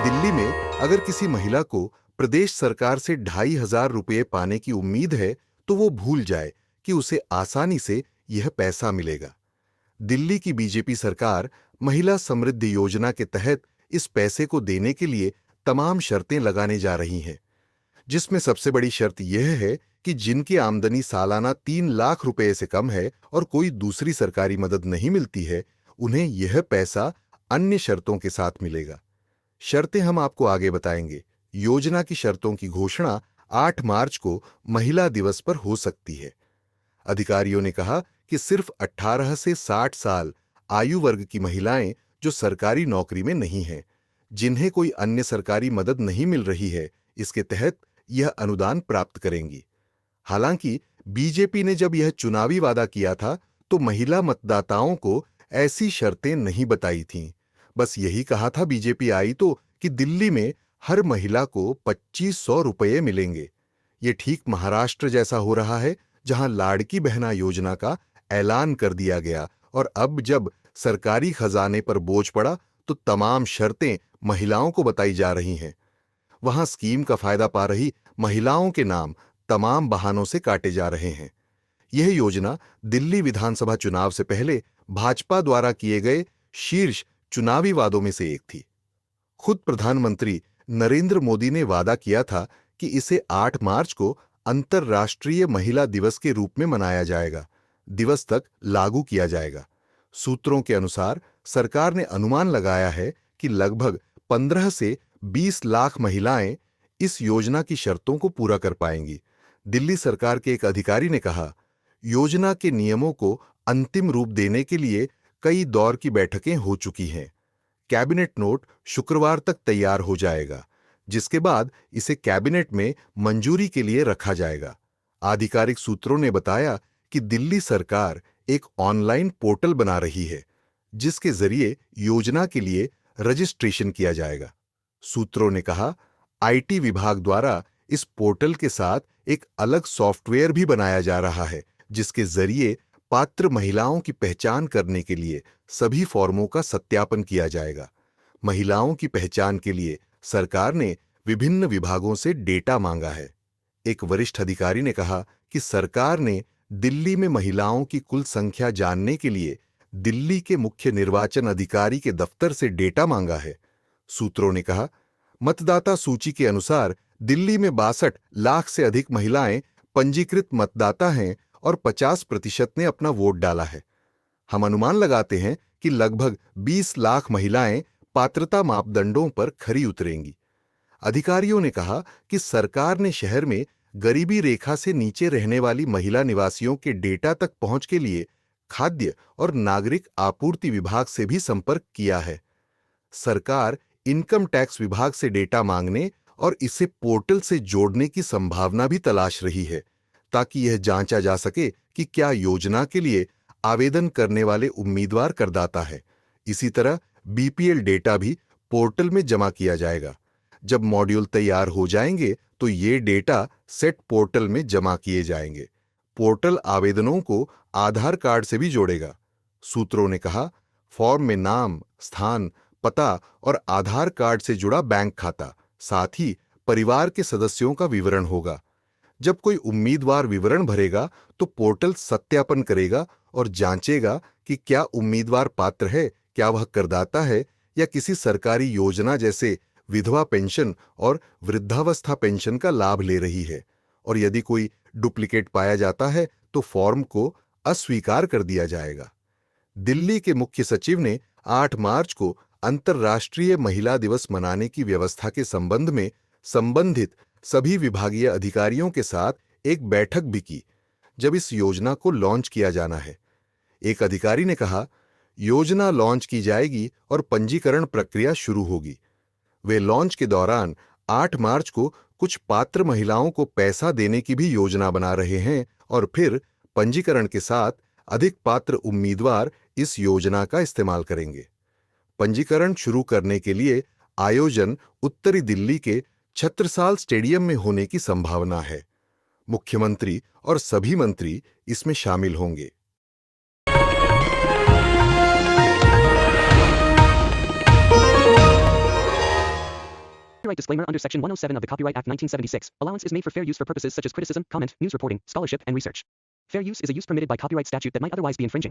दिल्ली में अगर किसी महिला को प्रदेश सरकार से 2,500 रुपये पाने की उम्मीद है, तो वो भूल जाए कि उसे आसानी से यह पैसा मिलेगा। दिल्ली की बीजेपी सरकार महिला समृद्धि योजना के तहत इस पैसे को देने के लिए तमाम शर्तें लगाने जा रही हैं, जिसमें सबसे बड़ी शर्त यह है कि जिनकी आमदनी सालाना 3 लाख रुपए से कम है और कोई दूसरी सरकारी मदद नहीं मिलती है, उन्हें यह पैसा अन्य शर्तों के साथ मिलेगा। शर्तें हम आपको आगे बताएंगे। योजना की शर्तों की घोषणा 8 मार्च को महिला दिवस पर हो सकती है। अधिकारियों ने कहा कि सिर्फ 18 से 60 साल आयु वर्ग की महिलाएं जो सरकारी नौकरी में नहीं हैं, जिन्हें कोई अन्य सरकारी मदद नहीं मिल रही है, इसके तहत यह अनुदान प्राप्त करेंगी। हालांकि बीजेपी ने जब यह चुनावी वादा किया था, तो महिला मतदाताओं को ऐसी शर्तें नहीं बताई थीं। बस यही कहा था बीजेपी आई तो कि दिल्ली में हर महिला को 2,500 रुपये मिलेंगे। ये ठीक महाराष्ट्र जैसा हो रहा है, जहां लाड़की बहना योजना का ऐलान कर दिया गया और अब जब सरकारी खजाने पर बोझ पड़ा तो तमाम शर्तें महिलाओं को बताई जा रही हैं। वहां स्कीम का फायदा पा रही महिलाओं के नाम तमाम बहानों से काटे जा रहे हैं। यह योजना दिल्ली विधानसभा चुनाव से पहले भाजपा द्वारा किए गए शीर्ष चुनावी वादों में से एक थी। खुद प्रधानमंत्री नरेंद्र मोदी ने वादा किया था कि इसे 8 मार्च को अंतर्राष्ट्रीय महिला दिवस के रूप में मनाया जाएगा, दिवस तक लागू किया जाएगा। सूत्रों के अनुसार सरकार ने अनुमान लगाया है कि लगभग 15 से 20 लाख महिलाएं इस योजना की शर्तों को पूरा कर पाएंगी। दिल्ली सरकार के एक अधिकारी ने कहा, योजना के नियमों को अंतिम रूप देने के लिए कई दौर की बैठकें हो चुकी हैं। कैबिनेट नोट शुक्रवार तक तैयार हो जाएगा, जिसके बाद इसे कैबिनेट में मंजूरी के लिए रखा जाएगा। आधिकारिक सूत्रों ने बताया कि दिल्ली सरकार एक ऑनलाइन पोर्टल बना रही है, जिसके जरिए योजना के लिए रजिस्ट्रेशन किया जाएगा। सूत्रों ने कहा, आईटी विभाग द्वारा इस पोर्टल के साथ एक अलग सॉफ्टवेयर भी बनाया जा रहा है, जिसके जरिए पात्र महिलाओं की पहचान करने के लिए सभी फॉर्मों का सत्यापन किया जाएगा। महिलाओं की पहचान के लिए सरकार ने विभिन्न विभागों से डेटा मांगा है। एक वरिष्ठ अधिकारी ने कहा कि सरकार ने दिल्ली में महिलाओं की कुल संख्या जानने के लिए दिल्ली के मुख्य निर्वाचन अधिकारी के दफ्तर से डेटा मांगा है। सूत्रों ने कहा, मतदाता सूची के अनुसार दिल्ली में 62 लाख से अधिक महिलाएं पंजीकृत मतदाता हैं और 50% ने अपना वोट डाला है। हम अनुमान लगाते हैं कि लगभग 20 लाख महिलाएं पात्रता मापदंडों पर खरी उतरेंगी। अधिकारियों ने कहा कि सरकार ने शहर में गरीबी रेखा से नीचे रहने वाली महिला निवासियों के डेटा तक पहुंच के लिए खाद्य और नागरिक आपूर्ति विभाग से भी संपर्क किया है। सरकार इनकम टैक्स विभाग से डेटा मांगने और इसे पोर्टल से जोड़ने की संभावना भी तलाश रही है, ताकि यह जांचा जा सके कि क्या योजना के लिए आवेदन करने वाले उम्मीदवार करदाता है। इसी तरह बीपीएल डेटा भी पोर्टल में जमा किया जाएगा। जब मॉड्यूल तैयार हो जाएंगे तो ये डेटा सेट पोर्टल में जमा किए जाएंगे। पोर्टल आवेदनों को आधार कार्ड से भी जोड़ेगा। सूत्रों ने कहा, फॉर्म में नाम, स्थान, पता और आधार कार्ड से जुड़ा बैंक खाता, साथ ही परिवार के सदस्यों का विवरण होगा। जब कोई उम्मीदवार विवरण भरेगा तो पोर्टल सत्यापन करेगा और जांचेगा कि क्या उम्मीदवार पात्र है, क्या वह करदाता है या किसी सरकारी योजना जैसे विधवा पेंशन और वृद्धावस्था पेंशन का लाभ ले रही है। और यदि कोई डुप्लीकेट पाया जाता है तो फॉर्म को अस्वीकार कर दिया जाएगा। दिल्ली के मुख्य सचिव ने 8 मार्च को अंतर्राष्ट्रीय महिला दिवस मनाने की व्यवस्था के संबंध में संबंधित सभी विभागीय अधिकारियों के साथ एक बैठक भी की, जब इस योजना को लॉन्च किया जाना है। एक अधिकारी ने कहा, योजना लॉन्च की जाएगी और पंजीकरण प्रक्रिया शुरू होगी। वे लॉन्च के दौरान 8 मार्च को कुछ पात्र महिलाओं को पैसा देने की भी योजना बना रहे हैं और फिर पंजीकरण के साथ अधिक पात्र उम्मीदवार इस योजना का इस्तेमाल करेंगे। पंजीकरण शुरू करने के लिए आयोजन उत्तरी दिल्ली के छत्रसाल स्टेडियम में होने की संभावना है। मुख्यमंत्री और सभी मंत्री इसमें शामिल होंगे। Copyright disclaimer under Section 107 of the Copyright Act 1976. Allowance is made for fair use for purposes such as criticism, comment, news reporting, scholarship, and research. Fair use is a use permitted by copyright statute that might otherwise be infringing.